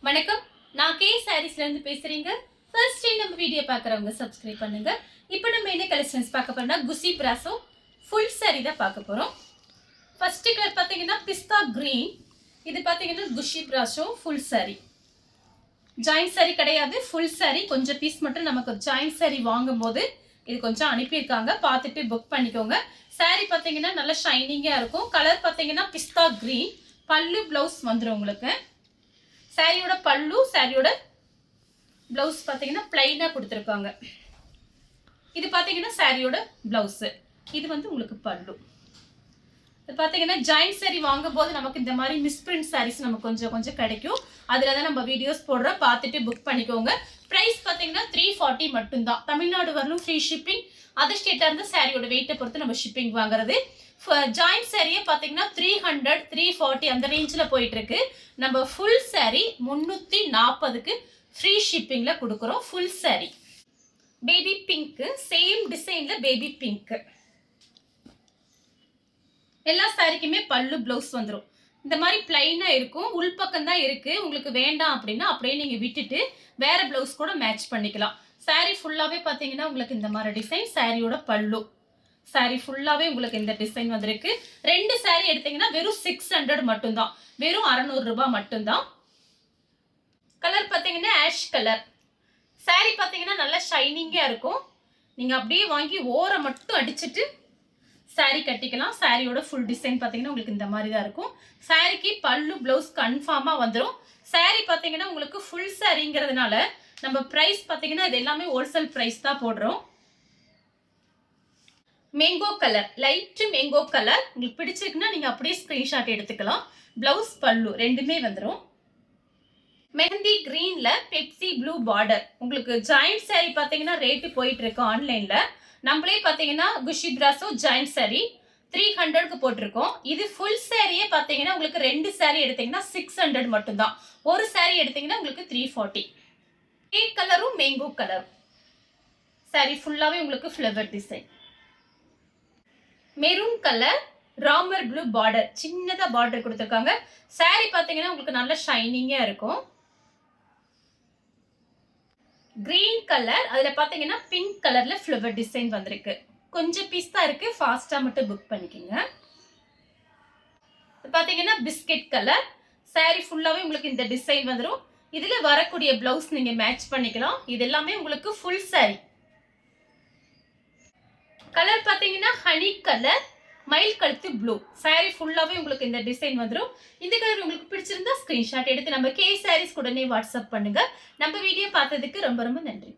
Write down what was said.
வணக்கம், நான் கே சாரீஸ்ல இருந்து பேசுறீங்க. ஃபர்ஸ்ட் டைம் நம்ம வீடியோ பார்க்குறவங்க சப்ஸ்கிரைப் பண்ணுங்க. இப்போ நம்ம என்ன கலெக்ஷன்ஸ் பார்க்க போறோம்னா குஷி பிராசோ ஃபுல் சாரி தான் பார்க்க போறோம். ஃபர்ஸ்ட் கலர் பார்த்தீங்கன்னா பிஸ்தா கிரீன். இது பார்த்தீங்கன்னா குஷி பிராசோ ஃபுல் சாரி. ஜாயின் சாரி கிடையாது, ஃபுல் சாரி. கொஞ்சம் பீஸ் மட்டும் நமக்கு ஜாயின் சாரி வாங்கும்போது இது கொஞ்சம் அனுப்பியிருக்காங்க, பார்த்துட்டு புக் பண்ணிக்கோங்க. சாரி பார்த்தீங்கன்னா நல்லா ஷைனிங்காக இருக்கும். கலர் பார்த்தீங்கன்னா பிஸ்தா கிரீன். பல்லு பிளவுஸ் வந்துடும் உங்களுக்கு. சாரியோட பல்லு, சாரியோட பிளவுஸ் பார்த்தீங்கன்னா பிளைனாக கொடுத்துருக்காங்க. இது பார்த்தீங்கன்னா சாரியோட பிளவுஸு. இது வந்து உங்களுக்கு பல்லு. இது பார்த்தீங்கன்னா ஜாயின் சாரி வாங்கும் போது நமக்கு இந்த மாதிரி மிஸ்பிரிண்ட் சாரீஸ் நமக்கு கொஞ்சம் கிடைக்கும். அதில் தான் நம்ம வீடியோஸ் போடுறோம், பார்த்துட்டு புக் பண்ணிக்கோங்க. ப்ரைஸ் பார்த்தீங்கன்னா 340 மட்டும்தான். தமிழ்நாடு வரலும் ஃப்ரீ ஷிப்பிங். அதர் ஸ்டேட்டாக இருந்து சாரியோட வெயிட்டை பொறுத்து நம்ம ஷிப்பிங் வாங்குறது. ஜாயின் சாரியே பார்த்தீங்கன்னா 300 340 அந்த ரேஞ்சில் போயிட்டு இருக்கு. நம்ம ஃபுல் சாரி 340க்கு ஃப்ரீ ஷிப்பிங்கில் கொடுக்குறோம். Full sorry baby pink, same டிசைனில் பேபி பிங்க்கு. எல்லா சாரிக்குமே பல்லு பிளவுஸ் வந்துடும். இந்த மாதிரி பிளைனாக இருக்கும், உள்பக்கம் தான் இருக்குது. உங்களுக்கு வேண்டாம் அப்படின்னா அப்படியே நீங்கள் விட்டுட்டு வேற பிளவுஸ் கூட மேட்ச் பண்ணிக்கலாம். சாரி ஃபுல்லாகவே பார்த்தீங்கன்னா உங்களுக்கு இந்த மாதிரி டிசைன். சாரியோட பல்லு. சாரி ஃபுல்லாகவே உங்களுக்கு இந்த டிசைன் வந்திருக்கு. 2 சாரி எடுத்தீங்கன்னா வெறும் 600 மட்டும்தான், வெறும் 600 ரூபாய் மட்டும்தான். கலர் பார்த்தீங்கன்னா ஆஷ் கலர். சாரி பார்த்தீங்கன்னா நல்லா ஷைனிங்காக இருக்கும். நீங்கள் அப்படியே வாங்கி ஓரம் மட்டும் அடிச்சுட்டு சாரி கட்டிக்கலாம். சாரியோட ஃபுல் டிசைன் பார்த்தீங்கன்னா உங்களுக்கு இந்த மாதிரி தான் இருக்கும். சாரிக்கு பல்லு பிளவுஸ் கன்ஃபார்மாக வந்துடும். சாரி பார்த்தீங்கன்னா உங்களுக்கு ஃபுல் சாரிங்கிறதுனால நம்ம ப்ரைஸ் பார்த்தீங்கன்னா இது எல்லாமே ஹோல்சேல் ப்ரைஸ் தான் போடுறோம். Mango colour, light mango colour. உங்களுக்கு பிடிச்சிருக்குன்னா நீங்கள் அப்படியே ஸ்க்ரீன்ஷாட் எடுத்துக்கலாம். பிளவுஸ் பல்லு ரெண்டுமே வந்துடும். மெஹந்தி கிரீன்ல பெப்சி ப்ளூ பார்டர். உங்களுக்கு ஜாயிண்ட் சாரி பார்த்தீங்கன்னா ரேட்டு போயிட்டு இருக்கு ஆன்லைன்ல. நம்மளே பார்த்தீங்கன்னா குஷி பிராசோ ஜாயிண்ட் சாரி 300க்கு போட்டிருக்கோம். இது ஃபுல் சாரியே பார்த்தீங்கன்னா உங்களுக்கு 2 சாரி எடுத்தீங்கன்னா 600 மட்டும்தான். ஒரு சாரி எடுத்தீங்கன்னா உங்களுக்கு 340. கேக் கலரும் மேங்கோ கலரும். சாரி ஃபுல்லாகவே உங்களுக்கு flower design. Maroon colour, Ramar blue border, சின்னதாக பார்டர் கொடுத்துருக்காங்க. சாரி பார்த்தீங்கன்னா உங்களுக்கு நல்ல ஷைனிங்காக இருக்கும். கிரீன் கலர், அதில் பார்த்தீங்கன்னா பிங்க் கலரில் ஃப்ளவர் டிசைன் வந்திருக்கு. கொஞ்சம் பீஸ் தான் இருக்குது, ஃபாஸ்ட்டாக மட்டும் புக் பண்ணிக்கோங்க. பார்த்தீங்கன்னா பிஸ்கெட் கலர். சாரி ஃபுல்லாகவே உங்களுக்கு இந்த டிசைன் வந்துடும். இதில் வரக்கூடிய பிளவுஸ் நீங்கள் மேட்ச் பண்ணிக்கலாம். இது எல்லாமே உங்களுக்கு ஃபுல் சாரி. கலர் பார்த்தீங்கன்னா ஹனி கலர், மயில் கழுத்து ப்ளூ. சாரி ஃபுல்லாகவே உங்களுக்கு இந்த டிசைன் வந்துடும். இந்த கலர் உங்களுக்கு பிடிச்சிருந்தா ஸ்க்ரீன்ஷாட் எடுத்து நம்ம கே சாரீஸ் உடனே வாட்ஸ்அப் பண்ணுங்க. நம்ம வீடியோ பார்த்ததுக்கு ரொம்ப நன்றி.